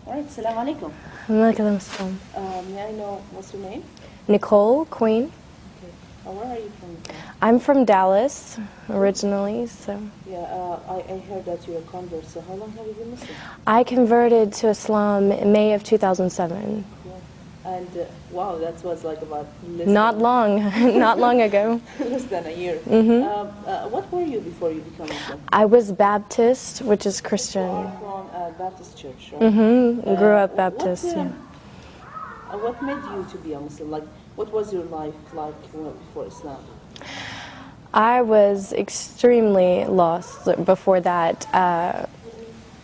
All right, Assalamu alaikum. Walaikum assalam. May I know what's your name? Nicole Queen. Okay. Where are you from? I'm from Dallas originally, so Yeah, I heard that you're a convert. So how long have you been Muslim? I converted to Islam in May of 2007. Yeah. And wow, that was like about Not long, not long ago. less than a year. What were you before you became Muslim? I was Baptist, which is Christian. You're from a Baptist church, right? Grew up Baptist. Yeah. What made you to be a Muslim? Like, what was your life like before Islam? I was extremely lost before that.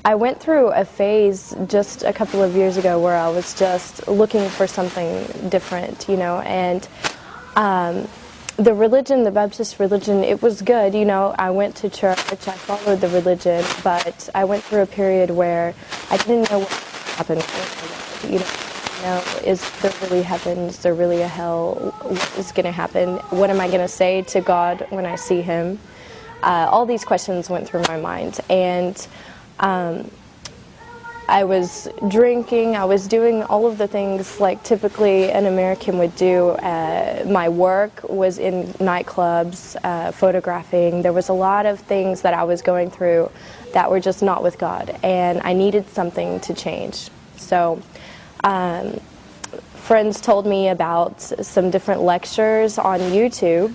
I went through a phase just a couple of years ago where I was just looking for something different, you know, and the religion, the Baptist religion, it was good, you know. I went to church, I followed the religion, but I went through a period where I didn't know what happened, you know, is there really heaven? Is there really a hell? What is going to happen? What am I going to say to God when I see Him? All these questions went through my mind, and I was drinking, I was doing all of the things like typically an American would do. My work was in nightclubs, photographing. There was a lot of things that I was going through that were just not with God, and I needed something to change. So friends told me about some different lectures on YouTube,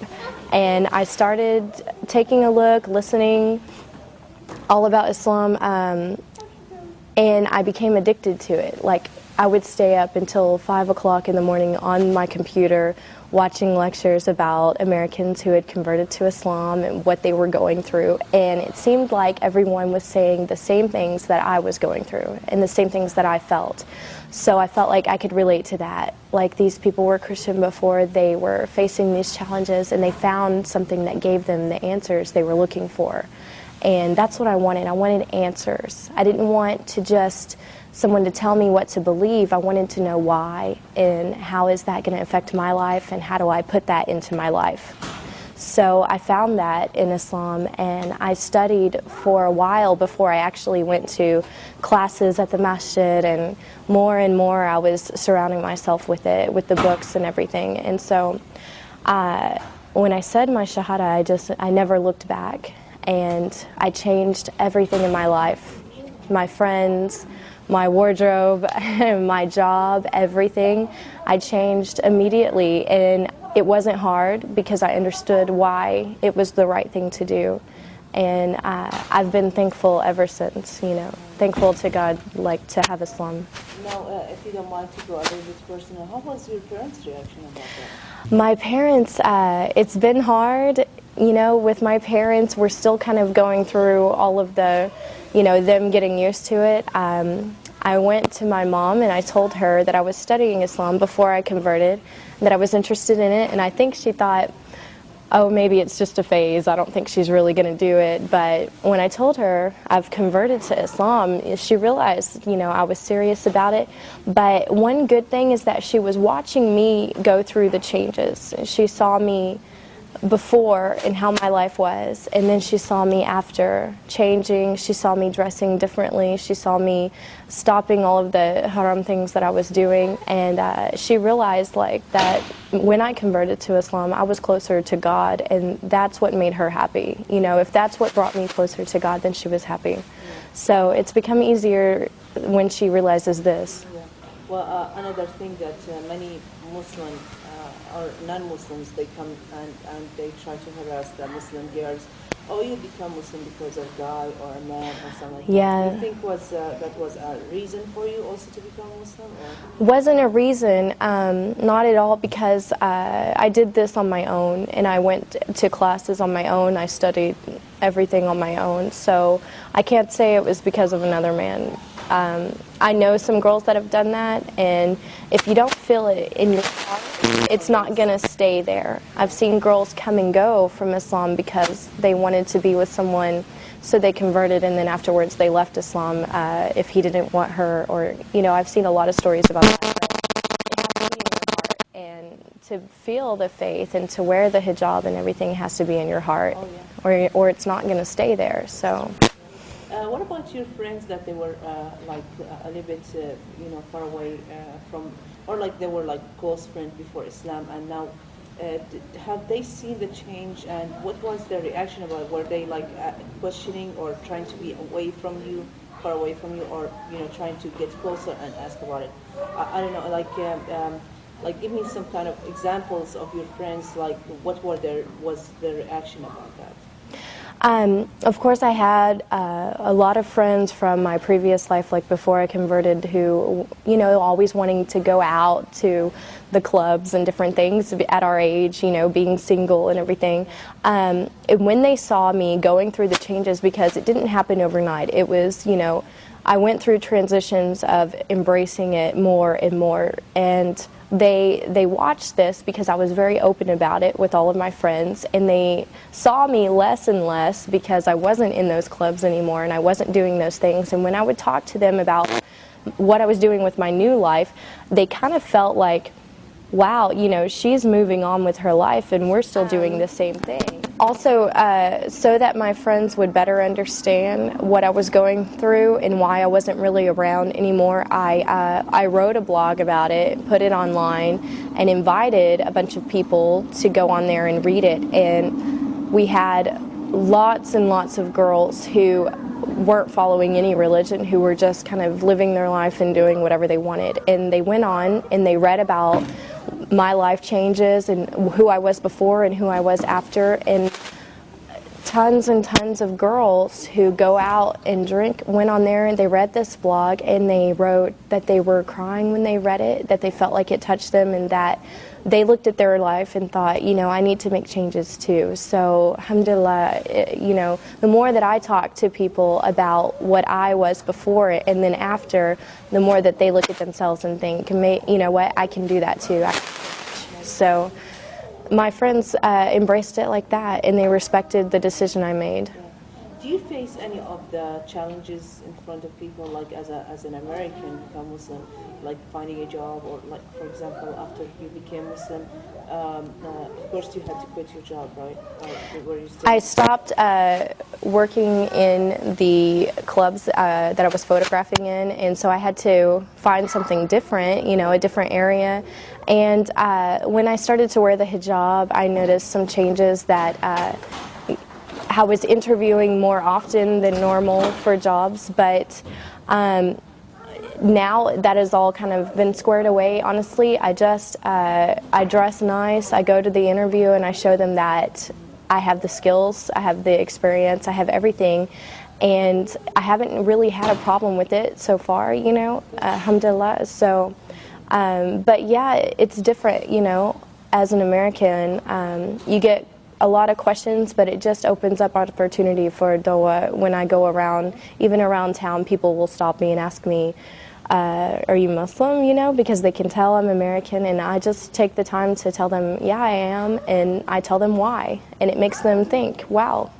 and I started taking a look, listening all about Islam, and I became addicted to it. Like, I would stay up until 5 o'clock in the morning on my computer watching lectures about Americans who had converted to Islam and what they were going through, and it seemed like everyone was saying the same things that I was going through and the same things that I felt. So I felt like I could relate to that. Like, these people were Christian before, they were facing these challenges, and they found something that gave them the answers they were looking for. And that's what I wanted. I wanted answers. I didn't want to just someone to tell me what to believe. I wanted to know why, and how is that going to affect my life, and how do I put that into my life. So I found that in Islam, and I studied for a while before I actually went to classes at the masjid, and more I was surrounding myself with it, with the books and everything. And so when I said my shahada, I never looked back. And I changed everything in my life, my friends, my wardrobe, my job, everything. I changed immediately, and it wasn't hard because I understood why it was the right thing to do. And I've been thankful ever since, you know, thankful to God, like, to have Islam. Now, if you don't mind to go a little bit personal, how was your parents' reaction about that? My parents, it's been hard. You know, with my parents, we're still kind of going through all of the, you know, them getting used to it. I went to my mom and I told her that I was studying Islam before I converted, that I was interested in it, and I think she thought, oh, maybe it's just a phase, I don't think she's really going to do it. But when I told her I've converted to Islam, she realized, you know, I was serious about it. But one good thing is that she was watching me go through the changes. She saw me before and how my life was, and then she saw me after changing. She saw me dressing differently. She saw me stopping all of the haram things that I was doing, and she realized, like, that when I converted to Islam, I was closer to God, and that's what made her happy. You know, if that's what brought me closer to God, then she was happy. So it's become easier when she realizes this. Yeah. Well, another thing that many Muslim or non-Muslims, they come and they try to harass the Muslim girls. Oh, you become Muslim because of a guy or a man or something like that. Yeah. Do you think that was a reason for you also to become Muslim? Or? Wasn't a reason, not at all, because I did this on my own, and I went to classes on my own. I studied everything on my own, so I can't say it was because of another man. I know some girls that have done that, and if you don't feel it in your heart, it's not going to stay there. I've seen girls come and go from Islam because they wanted to be with someone, so they converted, and then afterwards they left Islam if he didn't want her, or, you know, I've seen a lot of stories about that. But it has to be in your heart, and to feel the faith and to wear the hijab and everything has to be in your heart, Oh, yeah. or it's not going to stay there. So. What about your friends that they were like a little bit, far away from, or like they were like close friends before Islam, and now have they seen the change, and what was their reaction about? Were they like questioning or trying to be away from you, far away from you, or trying to get closer and ask about it? I don't know, like give me some kind of examples of your friends, like what was their reaction about that? Of course, I had a lot of friends from my previous life, like before I converted, who, always wanting to go out to the clubs and different things at our age, being single and everything. And when they saw me going through the changes, because it didn't happen overnight, it was, I went through transitions of embracing it more and more, and they watched this because I was very open about it with all of my friends, and they saw me less and less because I wasn't in those clubs anymore and I wasn't doing those things. And when I would talk to them about what I was doing with my new life, they kind of felt like, wow, she's moving on with her life and we're still doing the same thing. Also, so that my friends would better understand what I was going through and why I wasn't really around anymore, I wrote a blog about it, put it online, and invited a bunch of people to go on there and read it. And we had lots and lots of girls who weren't following any religion, who were just kind of living their life and doing whatever they wanted. And they went on and they read about my life changes and who I was before and who I was after, and tons and tons of girls who go out and drink went on there and they read this blog and they wrote that they were crying when they read it, that they felt like it touched them, and that they looked at their life and thought, I need to make changes too. So alhamdulillah, the more that I talk to people about what I was before and then after, the more that they look at themselves and think, what, I can do that too. So my friends embraced it like that, and they respected the decision I made. Do you face any of the challenges in front of people, like as an American become Muslim, like finding a job, or like, for example, after you became Muslim, of course you had to quit your job, right? Were you still... I stopped working in the clubs that I was photographing in, and so I had to find something different, a different area. And when I started to wear the hijab, I noticed some changes that I was interviewing more often than normal for jobs, but now that has all kind of been squared away. Honestly, I dress nice, I go to the interview and I show them that I have the skills, I have the experience, I have everything, and I haven't really had a problem with it so far, alhamdulillah. So, but yeah, it's different, as an American, you get a lot of questions, but it just opens up opportunity for dawah. When I go around, even around town, people will stop me and ask me, are you Muslim, because they can tell I'm American, and I just take the time to tell them, yeah, I am, and I tell them why, and it makes them think, wow.